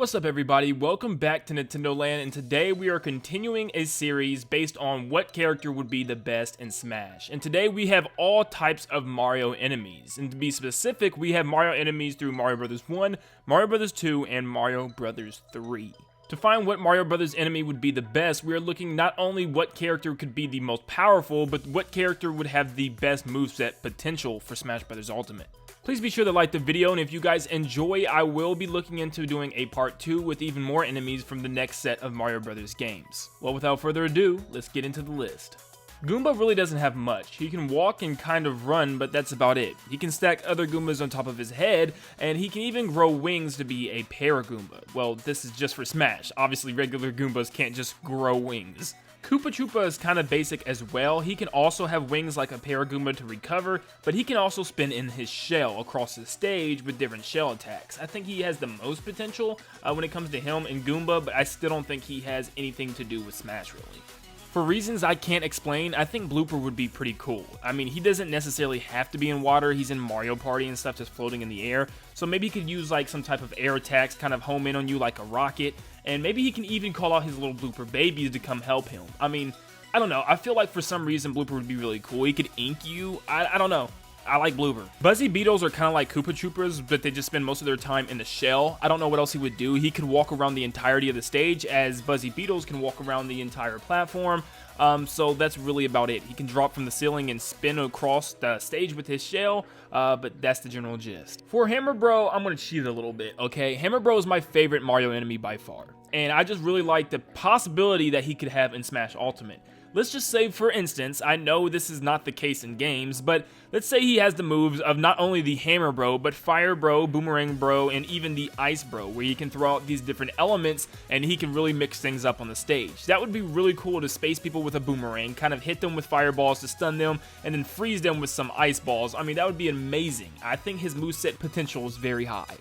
What's up everybody, welcome back to Nintendo Land, and today we are continuing a series based on what character would be the best in Smash. And today we have all types of Mario enemies, and to be specific, we have Mario enemies through Mario Bros. 1, Mario Bros. 2, and Mario Bros. 3. To find what Mario Bros. Enemy would be the best, we are looking not only what character could be the most powerful, but what character would have the best moveset potential for Smash Bros. Ultimate. Please be sure to like the video, and if you guys enjoy, I will be looking into doing a part 2 with even more enemies from the next set of Mario Bros. Games. Well, without further ado, let's get into the list. Goomba really doesn't have much. He can walk and kind of run, but that's about it. He can stack other Goombas on top of his head, and he can even grow wings to be a Paragoomba. Well, this is just for Smash. Obviously, regular Goombas can't just grow wings. Koopa Troopa is kind of basic as well. He can also have wings like a Paragoomba to recover, but he can also spin in his shell across the stage with different shell attacks. I think he has the most potential when it comes to him and Goomba, but I still don't think he has anything to do with Smash really. For reasons I can't explain, I think Blooper would be pretty cool. I mean, he doesn't necessarily have to be in water. He's in Mario Party and stuff, just floating in the air. So maybe he could use like some type of air attacks, kind of home in on you like a rocket. And maybe he can even call out his little Blooper babies to come help him. I mean, I don't know. I feel like for some reason Blooper would be really cool. He could ink you. I don't know. I like Blooper. Buzzy Beetles are kind of like Koopa Troopers, but they just spend most of their time in the shell. I don't know what else he would do. He could walk around the entirety of the stage, as Buzzy Beetles can walk around the entire platform. So that's really about it. He can drop from the ceiling and spin across the stage with his shell, but that's the general gist. For Hammer Bro, I'm going to cheat a little bit, okay? Hammer Bro is my favorite Mario enemy by far, and I just really like the possibility that he could have in Smash Ultimate. Let's just say, for instance, I know this is not the case in games, but let's say he has the moves of not only the Hammer Bro, but Fire Bro, Boomerang Bro, and even the Ice Bro, where he can throw out these different elements and he can really mix things up on the stage. That would be really cool to space people with a boomerang, kind of hit them with fireballs to stun them, and then freeze them with some ice balls. I mean, that would be amazing. I think his moveset potential is very high.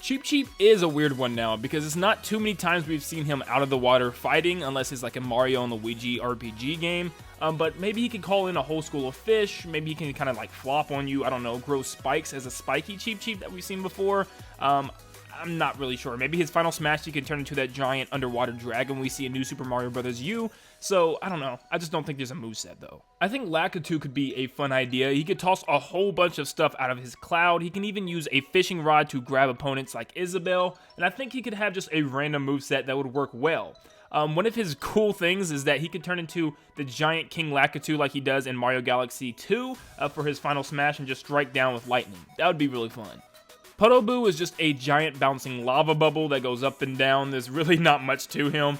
Cheep Cheep is a weird one now, because it's not too many times we've seen him out of the water fighting, unless it's like a Mario and Luigi RPG game. But maybe he can call in a whole school of fish. Maybe he can kind of like flop on you, I don't know, grow spikes as a spiky Cheep Cheep that we've seen before. I'm not really sure. Maybe his final smash he can turn into that giant underwater dragon we see in New Super Mario Bros. U. So, I don't know. I just don't think there's a moveset, though. I think Lakitu could be a fun idea. He could toss a whole bunch of stuff out of his cloud. He can even use a fishing rod to grab opponents like Isabelle. And I think he could have just a random moveset that would work well. One of his cool things is that he could turn into the giant King Lakitu like he does in Mario Galaxy 2 for his final smash and just strike down with lightning. That would be really fun. Puddleboo is just a giant bouncing lava bubble that goes up and down. There's really not much to him.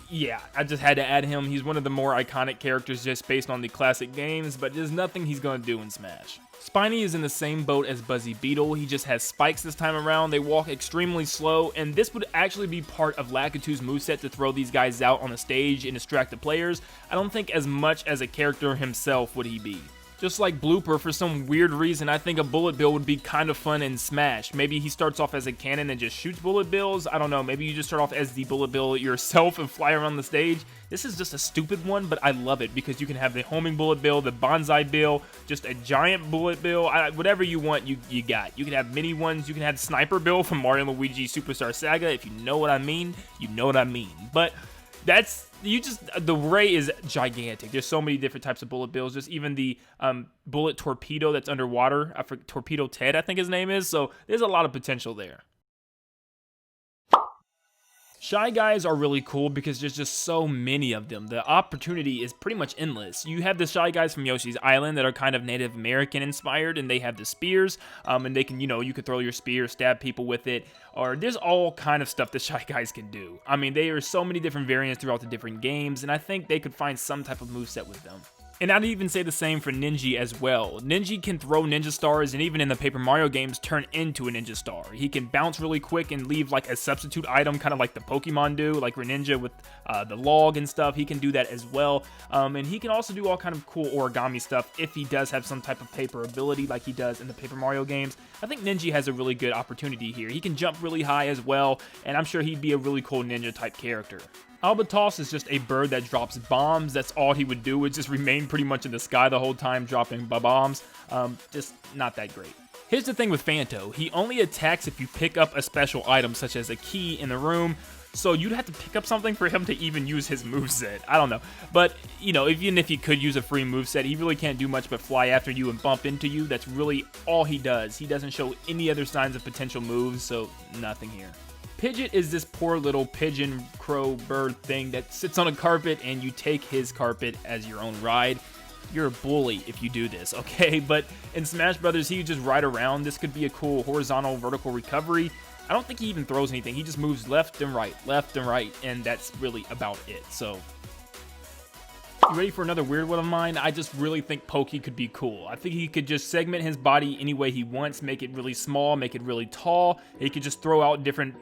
Yeah, I just had to add him. He's one of the more iconic characters just based on the classic games, but there's nothing he's going to do in Smash. Spiny is in the same boat as Buzzy Beetle. He just has spikes this time around. They walk extremely slow, and this would actually be part of Lakitu's moveset to throw these guys out on the stage and distract the players. I don't think as much as a character himself would he be. Just like Blooper, for some weird reason, I think a Bullet Bill would be kind of fun in Smash. Maybe he starts off as a cannon and just shoots Bullet Bills. I don't know, maybe you just start off as the Bullet Bill yourself and fly around the stage. This is just a stupid one, but I love it because you can have the homing Bullet Bill, the Bonsai Bill, just a giant Bullet Bill, whatever you want, you got. You can have mini ones, you can have Sniper Bill from Mario & Luigi Superstar Saga. If you know what I mean, you know what I mean. But the array is gigantic. There's so many different types of Bullet Bills. Just even the Bullet Torpedo that's underwater. I forget, Torpedo Ted, I think his name is. So there's a lot of potential there. Shy Guys are really cool because there's just so many of them. The opportunity is pretty much endless. You have the Shy Guys from Yoshi's Island that are kind of Native American inspired, and they have the spears, and they can, you could throw your spear, stab people with it, or there's all kind of stuff the Shy Guys can do. I mean, there are so many different variants throughout the different games, and I think they could find some type of moveset with them. And I'd even say the same for Ninja as well. Ninja can throw ninja stars, and even in the Paper Mario games, turn into a ninja star. He can bounce really quick and leave like a substitute item, kind of like the Pokemon do, like Greninja with the log and stuff. He can do that as well. And he can also do all kind of cool origami stuff if he does have some type of paper ability like he does in the Paper Mario games. I think Ninja has a really good opportunity here. He can jump really high as well, and I'm sure he'd be a really cool ninja type character. Albatross is just a bird that drops bombs. That's all he would do, would just remain pretty much in the sky the whole time dropping bombs. Just not that great. Here's the thing with Phanto, he only attacks if you pick up a special item such as a key in the room, so you'd have to pick up something for him to even use his moveset. I don't know. But, you know, even if he could use a free moveset, he really can't do much but fly after you and bump into you. That's really all he does. He doesn't show any other signs of potential moves, so nothing here. Pidgeot is this poor little pigeon, crow, bird thing that sits on a carpet and you take his carpet as your own ride. You're a bully if you do this, okay? But in Smash Brothers, he would just ride around. This could be a cool horizontal vertical recovery. I don't think he even throws anything. He just moves left and right, and that's really about it. So, you ready for another weird one of mine? I just really think Pokey could be cool. I think he could just segment his body any way he wants, make it really small, make it really tall. He could just throw out different,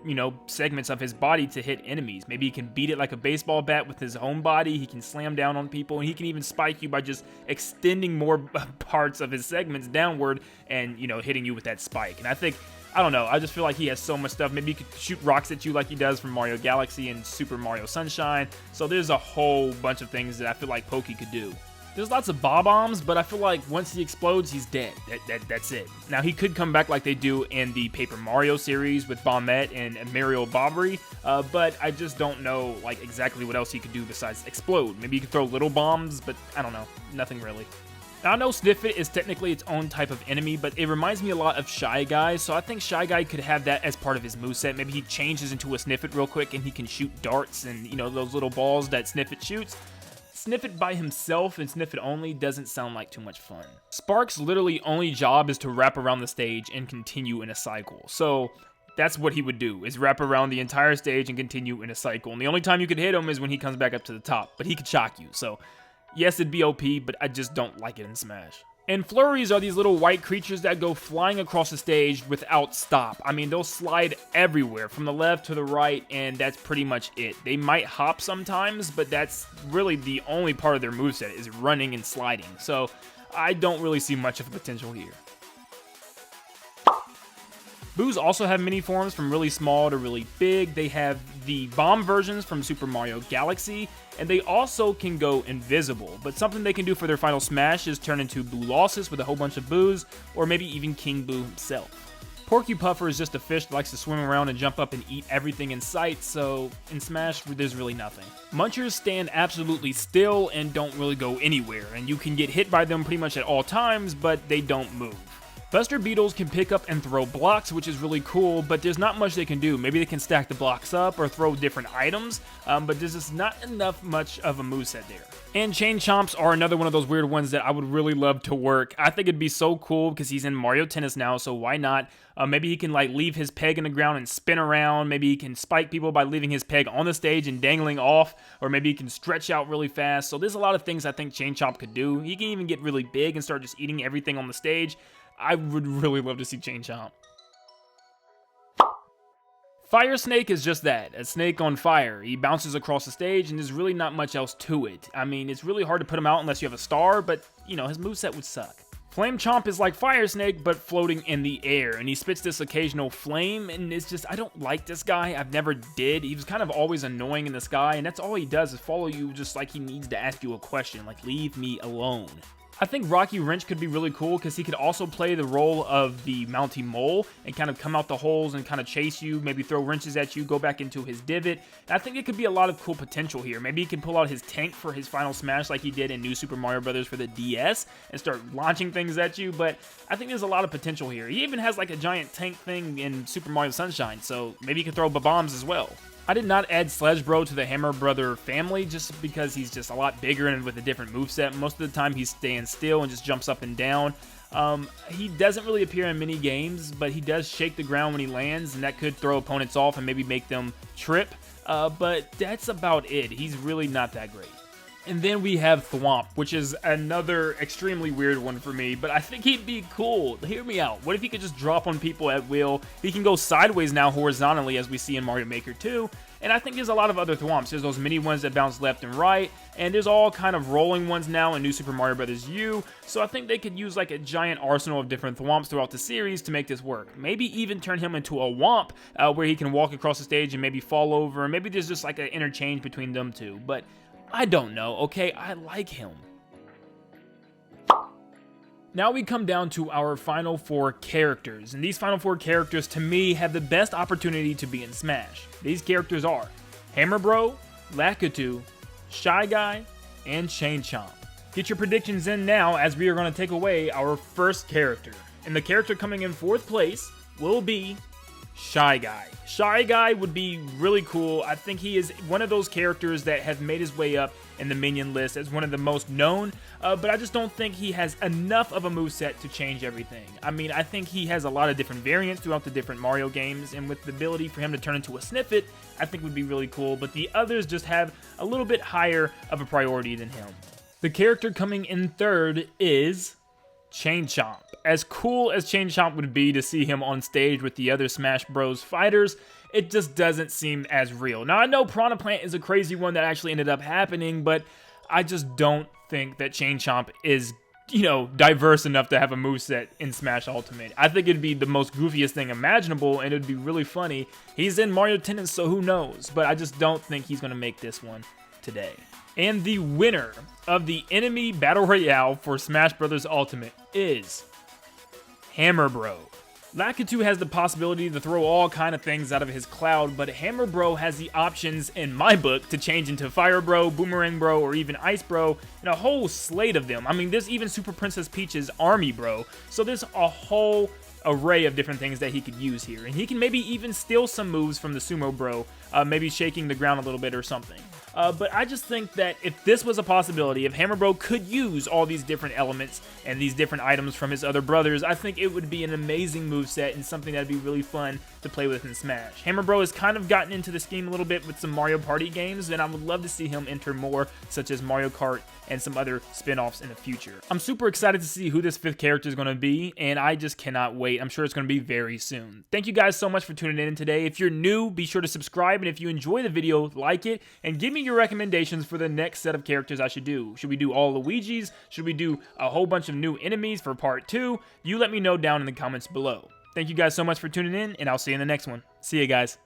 segments of his body to hit enemies. Maybe he can beat it like a baseball bat with his own body. He can slam down on people, and he can even spike you by just extending more parts of his segments downward and, hitting you with that spike. And I don't know, I just feel like he has so much stuff. Maybe he could shoot rocks at you like he does from Mario Galaxy and Super Mario Sunshine. So there's a whole bunch of things that I feel like Pokey could do. There's lots of bob-ombs, but I feel like once he explodes, he's dead. That's it. Now, he could come back like they do in the Paper Mario series with Bombette and Mario Bobbery, but I just don't know exactly what else he could do besides explode. Maybe he could throw little bombs, but I don't know. Nothing really. Now, I know Sniffit is technically its own type of enemy, but it reminds me a lot of Shy Guy, so I think Shy Guy could have that as part of his moveset. Maybe he changes into a Sniffit real quick and he can shoot darts and, those little balls that Sniffit shoots. Sniffit by himself and Sniffit only doesn't sound like too much fun. Spark's literally only job is to wrap around the stage and continue in a cycle, so that's what he would do, is wrap around the entire stage and continue in a cycle. And the only time you could hit him is when he comes back up to the top, but he could shock you, so yes, it'd be OP, but I just don't like it in Smash. And flurries are these little white creatures that go flying across the stage without stop. I mean, they'll slide everywhere, from the left to the right, and that's pretty much it. They might hop sometimes, but that's really the only part of their moveset, is running and sliding. So I don't really see much of a potential here. Boos also have mini forms from really small to really big. They have the bomb versions from Super Mario Galaxy, and they also can go invisible. But something they can do for their final smash is turn into Boolossus with a whole bunch of Boos, or maybe even King Boo himself. Porcupuffer is just a fish that likes to swim around and jump up and eat everything in sight, so in Smash, there's really nothing. Munchers stand absolutely still and don't really go anywhere, and you can get hit by them pretty much at all times, but they don't move. Buster Beetles can pick up and throw blocks, which is really cool, but there's not much they can do. Maybe they can stack the blocks up or throw different items, but there's just not much of a moveset there. And Chain Chomps are another one of those weird ones that I would really love to work. I think it'd be so cool because he's in Mario Tennis now, so why not? Maybe he can leave his peg in the ground and spin around. Maybe he can spike people by leaving his peg on the stage and dangling off, or maybe he can stretch out really fast. So there's a lot of things I think Chain Chomp could do. He can even get really big and start just eating everything on the stage. I would really love to see Chain Chomp. Fire Snake is just that, a snake on fire. He bounces across the stage and there's really not much else to it. I mean, it's really hard to put him out unless you have a star, but, his moveset would suck. Flame Chomp is like Fire Snake, but floating in the air, and he spits this occasional flame, and it's just, I don't like this guy. I've never did. He was kind of always annoying in the sky, and that's all he does is follow you just like he needs to ask you a question, like, leave me alone. I think Rocky Wrench could be really cool because he could also play the role of the Mounty Mole and kind of come out the holes and kind of chase you, maybe throw wrenches at you, go back into his divot. And I think it could be a lot of cool potential here. Maybe he can pull out his tank for his final smash like he did in New Super Mario Bros. For the DS and start launching things at you, but I think there's a lot of potential here. He even has a giant tank thing in Super Mario Sunshine, so maybe he can throw bombs as well. I did not add Sledge Bro to the Hammer Brother family just because he's just a lot bigger and with a different moveset. Most of the time he's staying still and just jumps up and down. He doesn't really appear in many games, but he does shake the ground when he lands, and that could throw opponents off and maybe make them trip. But that's about it. He's really not that great. And then we have Thwomp, which is another extremely weird one for me, but I think he'd be cool. Hear me out. What if he could just drop on people at will? He can go sideways now horizontally, as we see in Mario Maker 2, and I think there's a lot of other Thwomps. There's those mini ones that bounce left and right, and there's all kind of rolling ones now in New Super Mario Bros. U, so I think they could use a giant arsenal of different Thwomps throughout the series to make this work. Maybe even turn him into a Womp, where he can walk across the stage and maybe fall over, and maybe there's just an interchange between them two, but I don't know, okay? I like him. Now we come down to our final 4 characters, and these final 4 characters to me have the best opportunity to be in Smash. These characters are Hammer Bro, Lakitu, Shy Guy, and Chain Chomp. Get your predictions in now as we are going to take away our first character. And the character coming in 4th place will be Shy Guy. Shy Guy would be really cool. I think he is one of those characters that have made his way up in the minion list as one of the most known, but I just don't think he has enough of a moveset to change everything. I mean, I think he has a lot of different variants throughout the different Mario games, and with the ability for him to turn into a Sniffet, I think would be really cool, but the others just have a little bit higher of a priority than him. The character coming in 3rd is Chain Chomp. As cool as Chain Chomp would be to see him on stage with the other Smash Bros. Fighters, it just doesn't seem as real. Now, I know Piranha Plant is a crazy one that actually ended up happening, but I just don't think that Chain Chomp is, diverse enough to have a moveset in Smash Ultimate. I think it'd be the most goofiest thing imaginable, and it'd be really funny. He's in Mario Tennis, so who knows? But I just don't think he's going to make this one today. And the winner of the Enemy Battle Royale for Smash Bros. Ultimate is Hammer Bro. Lakitu has the possibility to throw all kind of things out of his cloud, but Hammer Bro has the options, in my book, to change into Fire Bro, Boomerang Bro, or even Ice Bro, and a whole slate of them. I mean, there's even Super Princess Peach's Army Bro, so there's a whole array of different things that he could use here. And he can maybe even steal some moves from the Sumo Bro, maybe shaking the ground a little bit or something. But I just think that if this was a possibility, if Hammer Bro could use all these different elements and these different items from his other brothers, I think it would be an amazing moveset and something that would be really fun to play with in Smash. Hammer Bro has kind of gotten into the scheme a little bit with some Mario Party games, and I would love to see him enter more, such as Mario Kart and some other spin-offs in the future. I'm super excited to see who this 5th character is going to be, and I just cannot wait. I'm sure it's going to be very soon. Thank you guys so much for tuning in today. If you're new, be sure to subscribe, and if you enjoy the video, like it, and give me your recommendations for the next set of characters I should do. Should we do all Luigi's? Should we do a whole bunch of new enemies for part 2? You let me know down in the comments below. Thank you guys so much for tuning in, and I'll see you in the next one. See you guys.